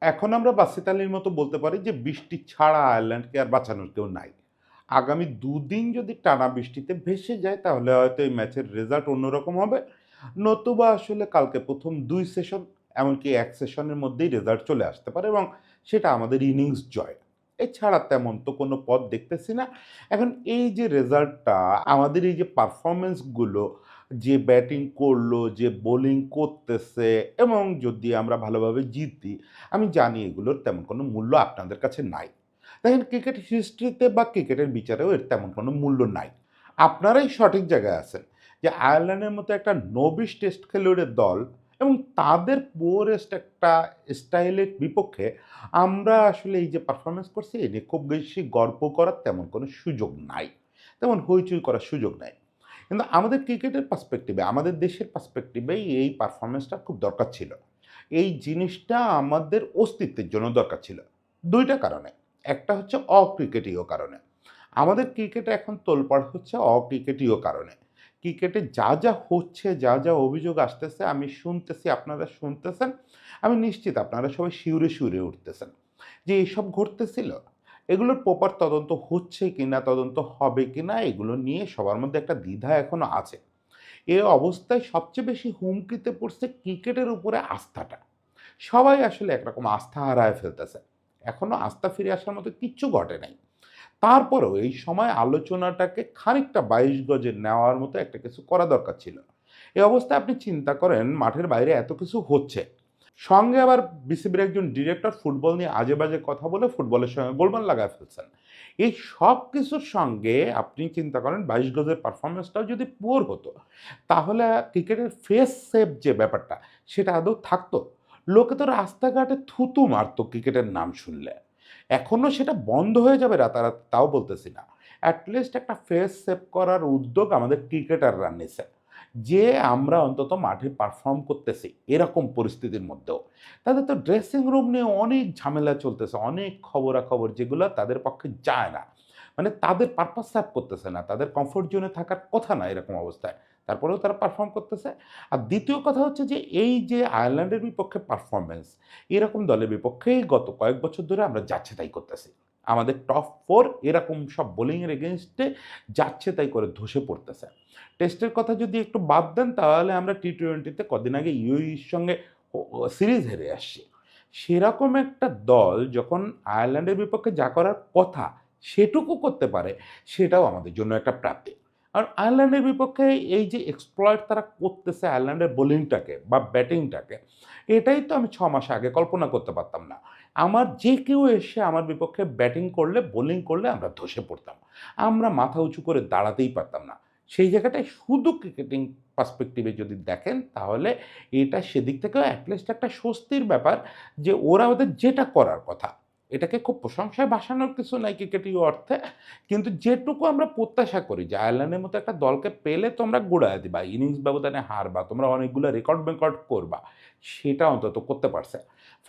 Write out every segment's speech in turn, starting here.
এখন আমরা বাসিত আলীর মতো বলতে পারি যে বৃষ্টি ছাড়া আয়ারল্যান্ডকে আর বাঁচানোর কেউ নাই। আগামী দুদিন যদি টানা বৃষ্টিতে ভেসে যায় তাহলে হয়তো এই ম্যাচের রেজাল্ট অন্যরকম হবে, নতুবা আসলে কালকে প্রথম ২ সেশন এমনকি ১ সেশনের মধ্যেই রেজাল্ট চলে আসতে পারে এবং সেটা আমাদের ইনিংস জয়। এছাড়া তেমন তো কোনো পথ দেখতেছি না। এখন এই যে রেজাল্টটা আমাদের এই যে পারফরম্যান্সগুলো, যে ব্যাটিং করলো, যে বোলিং করতেছে এবং যদি আমরা ভালোভাবে জিতি, আমি জানি এগুলোর তেমন কোনো মূল্য আপনাদের কাছে নাই। দেখেন ক্রিকেট হিস্ট্রিতে বা ক্রিকেটের বিচারেও এর তেমন কোনো মূল্য নাই। আপনারাই সঠিক জায়গায় আছেন যে আয়ারল্যান্ডের মতো একটা নোবিশ টেস্ট খেলুড়ের দল এবং তাদের পুয়ারেস্ট একটা স্টাইলের বিপক্ষে আমরা আসলে এই যে পারফরমেন্স করছি এ নিয়ে খুব বেশি গর্ব করার তেমন কোনো সুযোগ নাই, তেমন হইচই করার সুযোগ নাই। কিন্তু আমাদের ক্রিকেটের পার্সপেক্টিভে, আমাদের দেশের পার্সপেক্টিভে এই পারফরমেন্সটা খুব দরকার ছিল। এই জিনিসটা আমাদের অস্তিত্বের জন্য দরকার ছিল। ২ টা কারণে। একটা হচ্ছে অক্রিকেটীয় কারণে। আমাদের ক্রিকেটে এখন তোলপাড় হচ্ছে অক্রিকেটীয় কারণে। ক্রিকেটে যা, যা হচ্ছে, যা, যা অভিযোগ আসতেছে আমি শুনতেছি, আপনারা শুনতেছেন। আমি নিশ্চিত আপনারা সবাই শিউরে, শিউরে উঠতেছেন যে এসব ঘটতেছিল। এগুলোর প্রপার তদন্ত হচ্ছে কিনা, তদন্ত হবে কিনা এগুলো নিয়ে সবার মধ্যে একটা দ্বিধা এখনো আছে। এ অবস্থায় সবচেয়ে বেশি হুমকিতে পড়ছে ক্রিকেটের উপরে আস্থাটা। সবাই আসলে একরকম আস্থা হারায় ফেলতেছে। এখনো আস্থা ফিরে আসার মতো কিচ্ছু ঘটে নাই। তারপরেও এই সময় আলোচনাটাকে খানিকটা ২২ গজে নেওয়ার মতো একটা কিছু করা দরকার ছিল। এই অবস্থায় আপনি চিন্তা করেন মাঠের বাইরে এত কিছু হচ্ছে। সঙ্গে আবার বিসিবির একজন ডিরেক্টর ফুটবল নিয়ে আজে-বাজে কথা বলে ফুটবলের সঙ্গে গোলমাল লাগায় ফেলছেন। এই সব কিছুর সঙ্গে আপনি চিন্তা করেন ২২ গজের পারফরম্যান্সটাও যদি পুয়ার হতো, তাহলে ক্রিকেটের ফেস সেভ যে ব্যাপারটা সেটা আদৌ থাকতো? লোকে তো রাস্তাঘাটে থুতু মারত ক্রিকেটের নাম শুনলে। এখনো সেটা বন্ধ হয়ে যাবে রাতারাতি তাও বলতেছি না। এট লিস্ট একটা ফেস সেভ করার উদ্যোগ আমাদের ক্রিকেটাররা নিছে। যে আমরা অন্তত মাঠে পারফর্ম করতেছি এরকম পরিস্থিতির মধ্যেও। তাদের তো ড্রেসিং রুম নিয়ে অনেক ঝামেলা চলতেছে, অনেক খবরাখবর যেগুলা তাদের পক্ষে যায় না। মানে তাদের পারপাস সার্ভ করতেছে না। তাদের কমফোর্ট জোনে থাকার কথা না এরকম অবস্থায়। তারপরেও তারা পারফর্ম করতেছে। আর দ্বিতীয় কথা হচ্ছে যে এই যে আয়ারল্যান্ডের বিপক্ষে পারফরম্যান্স, এরকম দলের বিপক্ষেই গত কয়েক বছর ধরে আমরা যাচ্ছে তাই করতেছি। আমাদের টপ 4 এরকম সব বোলিংয়ের এগেইনস্টে যাচ্ছে তাই করে ধসে পড়তেছে। টেস্টের কথা যদি একটু বাদ দেন তাহলে আমরা টি-টোয়েন্টিতে কদিন আগে ইউএইর সঙ্গে সিরিজ হেরে আসছি। সেরকম একটা দল যখন আয়ারল্যান্ডের বিপক্ষে যা করার কথা সেটুকু করতে পারে, সেটাও আমাদের জন্য একটা প্রাপ্তি। আর আয়ারল্যান্ডের বিপক্ষে এই যে এক্সপ্লয়েট তারা করতেছে আয়ারল্যান্ডের বোলিংটাকে বা ব্যাটিংটাকে, এটাই তো আমি ৬ মাস আগে কল্পনা করতে পারতাম না। আমার যে কেউ এসে আমার বিপক্ষে ব্যাটিং করলে, বোলিং করলে আমরা ধসে পড়তাম। আমরা মাথা উঁচু করে দাঁড়াতেই পারতাম না। সেই জায়গাটায় শুধু ক্রিকেটিং পার্সপেক্টিভে যদি দেখেন তাহলে এটা সেদিক থেকেও এটলিস্ট একটা স্বস্তির ব্যাপার যে ওরা ওদের যেটা করার কথা, এটাকে খুব প্রশংসায় ভাসানোর কিছু নাই ক্রিকেটীয় অর্থে। কিন্তু যেটুকু আমরা প্রত্যাশা করি যে আয়ারল্যান্ডের মতো একটা দলকে পেলে তোমরা গুড়ায়া দিবা, ইনিংস ব্যবধানে হারবা, তোমরা অনেকগুলো রেকর্ড করবা, সেটা অন্তত করতে পারছে।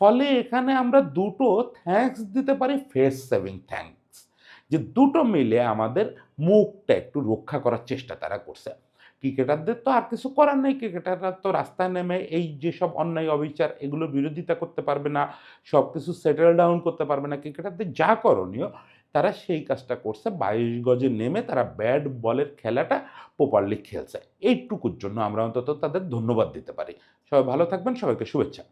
ফলে এখানে আমরা দুটো থ্যাঙ্কস দিতে পারি, ফেস সেভিং থ্যাঙ্কস। যে দুটো মিলে আমাদের মুখটা একটু রক্ষা করার চেষ্টা তারা করছে। ক্রিকেটারদের তো আর কিছু করার নেই। ক্রিকেটাররা তো রাস্তায় নেমে এই যেসব অন্যায় অবিচার এগুলোর বিরোধিতা করতে পারবে না, সবকিছু সেটেল ডাউন করতে পারবে না। ক্রিকেটারদের যা করণীয় তারা সেই কাজটা করছে। ২২ গজে নেমে তারা ব্যাট বলের খেলাটা প্রপারলি খেলছে। এইটুকুর জন্য আমরা অন্তত তাদের ধন্যবাদ দিতে পারি। সবাই ভালো থাকবেন, সবাইকে শুভেচ্ছা।